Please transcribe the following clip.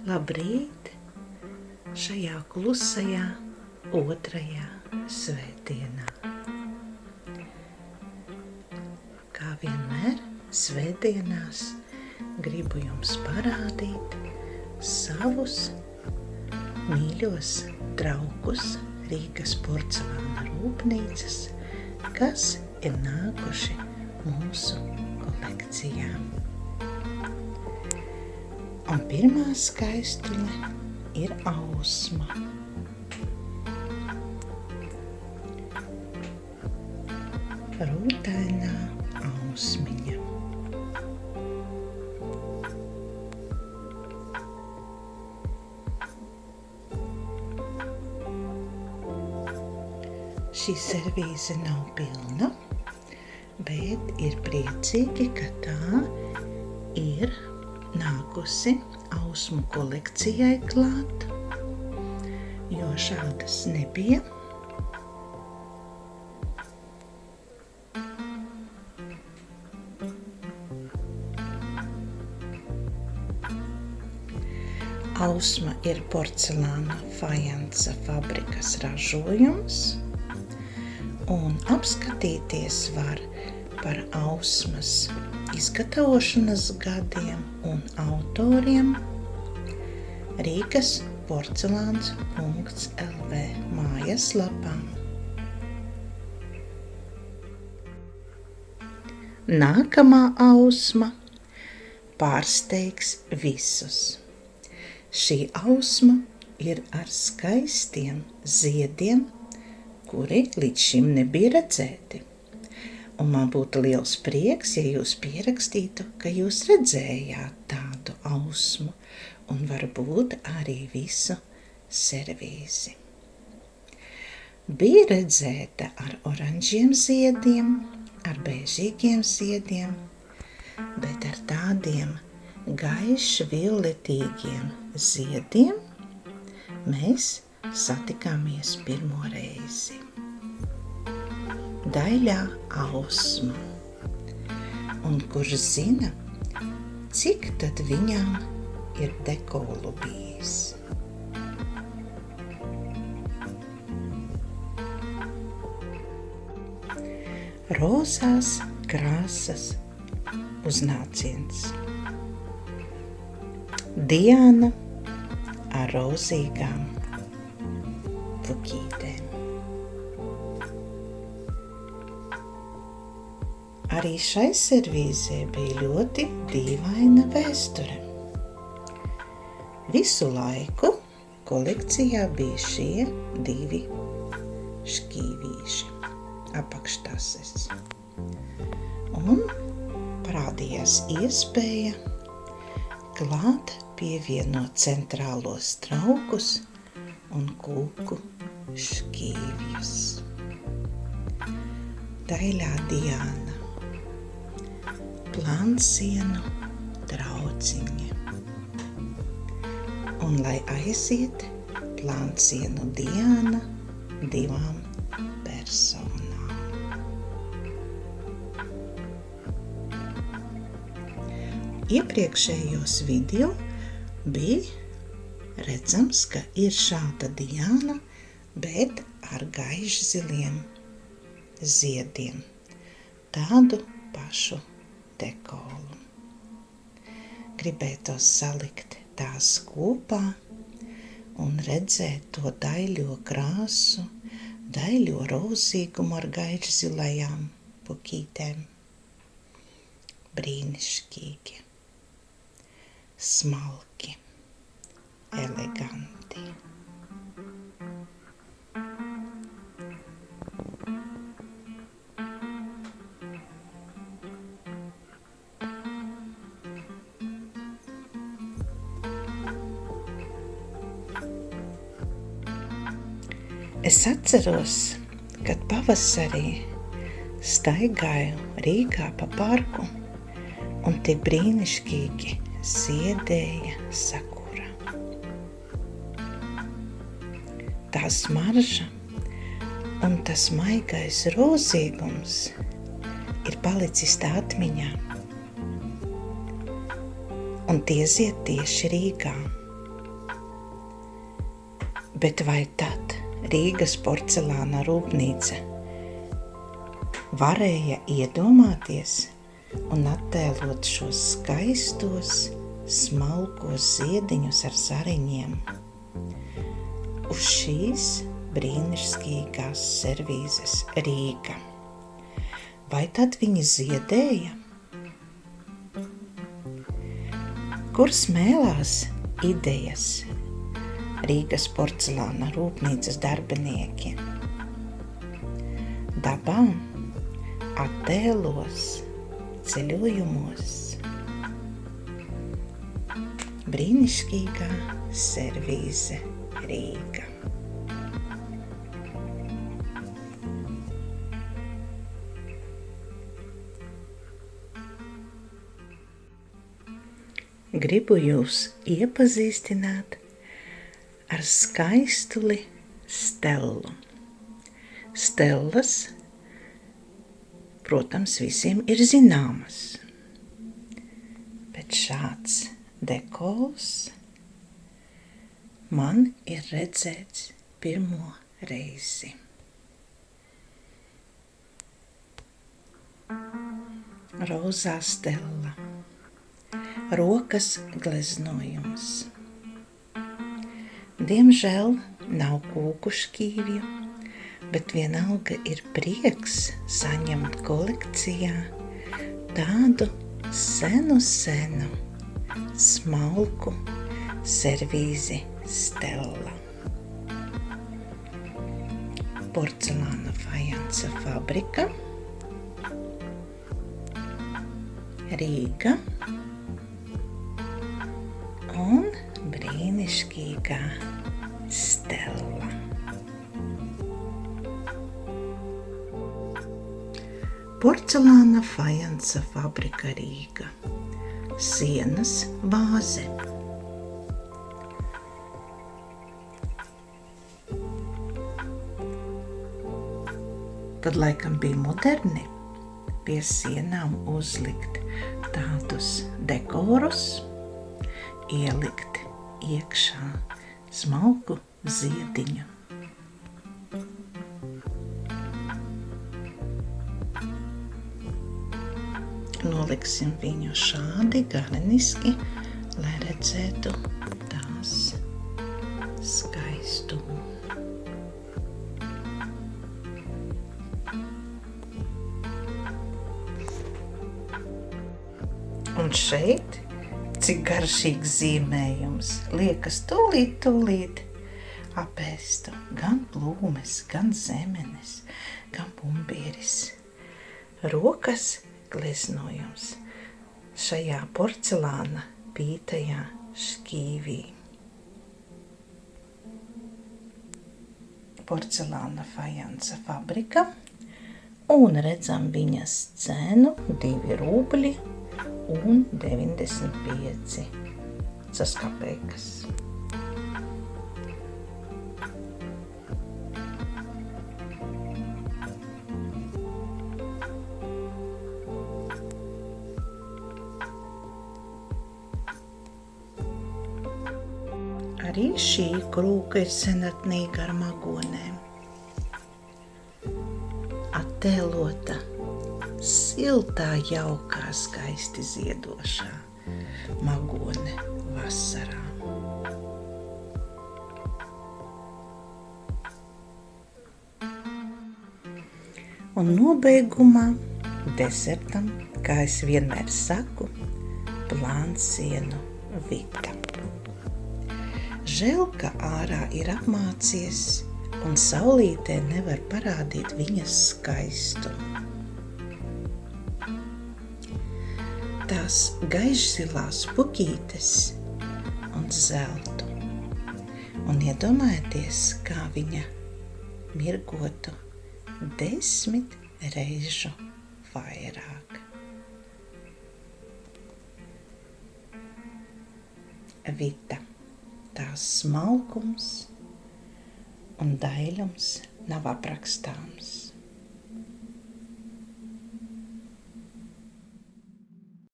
Labrīt šajā klusajā otrajā svētdienā. Kā vienmēr svētdienās gribu jums parādīt savus mīļos draugus Rīgas porcelāna rūpnīcas, kas ir nākuši mūsu kolekcijā. Un pirmā skaistule ir Ausma. Rūtainā ausmiņa. Šī servīze nav pilna, bet ir priecīgi, ka tā ir nākusi Ausmu kolekcijai klāt, jo šādas nebija. Ausma ir porcelāna fajansa fabrikas ražojums, un apskatīties var par Ausmas izgatavošanas gadiem un autoriem Rīgas porcelāns.lv mājaslapā. Nākamā Ausma pārsteigs visus. Šī Ausma ir ar skaistiem ziediem, kuri līdz šim nebija redzēti. Un man būtu liels prieks, ja jūs pierakstītu, ka jūs redzējāt tādu Ausmu un varbūt arī visu servīzi. Bija redzēta ar oranžiem ziediem, ar bēžīgiem ziediem, bet ar tādiem gaiši violetīgiem ziediem mēs satikāmies pirmo reizi. Daļā Ausma, un kurš zina, cik tad viņām ir dekolu bijis. Rozās krāsas uznāciens. Diana ar rozīgām puķītēm. Arī šai servīzē bija ļoti dīvaina vēsture. Visu laiku kolekcijā bija šie divi šķīvīši, apakštases. Un parādījās iespēja klāt pievienot centrālos traukus un kūku šķīvjus. Daļā Diana. Plānsienu trauciņa. Un, lai aiziet, plānsienu Diana divām personām. Iepriekšējos video bija redzams, ka ir šāda Diana, bet ar gaiši ziliem ziediem. Tādu pašu dekolu. Gribētos salikt tās kopā un redzēt to daļo krāsu, daļo rozīgumu ar gaiši zilajām puķītēm. Brīnišķīgi, smalki, eleganti. Es atceros, kad pavasarī staigāju Rīgā pa parku un tik brīnišķīgi ziedēja sakura. Tā smarža un tas maigais rozīgums ir palicis tā atmiņā. Un tie zied tieši Rīgā. Bet vai tad Rīgas porcelāna rūpnīca varēja iedomāties un attēlot šos skaistos, smalkos ziediņus ar zariņiem uz šīs brīnišķīgās servīzes Rīga? Vai tad viņi ziedēja? Kur smēlās idejas Rīgas porcelāna rūpnīcas darbinieki? Dabā, attēlos, ceļojumos. Brīnišķīgā servīze Rīga. Gribu jūs iepazīstināt ar skaistuli Stellu. Stellas, protams, visiem ir zināmas, bet šāds dekors man ir redzēts pirmo reizi. Rozā Stella. Rokas gleznojums. Diemžēl nav kūku šķīvju, bet vienalga ir prieks saņemt kolekcijā tādu senu, smalku servīzi Stella. Porcelāna fajansa fabrika, Rīga un brīnišķīgā Stella. Porcelāna fajansa fabrika Rīga. Sienas vāze. Tad laikam bija moderni pie sienām uzlikt tādus dekorus, ielikt iekšā smalku ziediņu. Noliksim viņu šādi gareniski, lai redzētu tās skaistumu. Un šeit, cik garšīgs zīmējums, liekas tūlīt apēstu gan plūmes, gan zemenes, gan bumbieris. Rokas gleznojums šajā porcelāna pītajā šķīvī. Porcelāna fajansa fabrika un redzam viņas cenu 2 rubļi un 95 kapeikas. Arī šī krūka ir senatnīga ar magonēm. Attēlota siltā, jaukā, skaisti ziedošā magone vasarā. Un nobeigumā desertam, kā es vienmēr saku, plānsienu vita. Žēl, ka ārā ir apmācies un saulītē nevar parādīt viņas skaistumu. Tās gaišzilās puķītes un zeltu. Un iedomājieties, kā viņa mirgotu 10 reižu vairāk. Vita, tās smalkums un daļums nav aprakstāms.